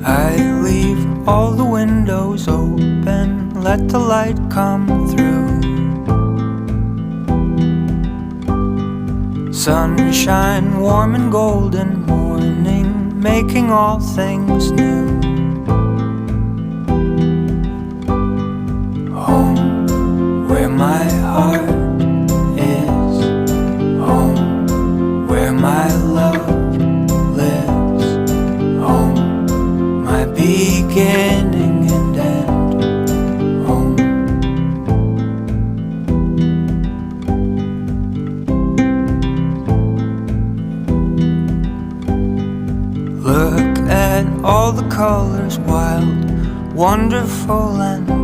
I leave all the windows open, let the light come through. Sunshine, warm and golden morning, making all things new. Home, where my heart is. Home, where my love lives. Home, my beginning and end. Home. Look at all the colors, wild, wonderful and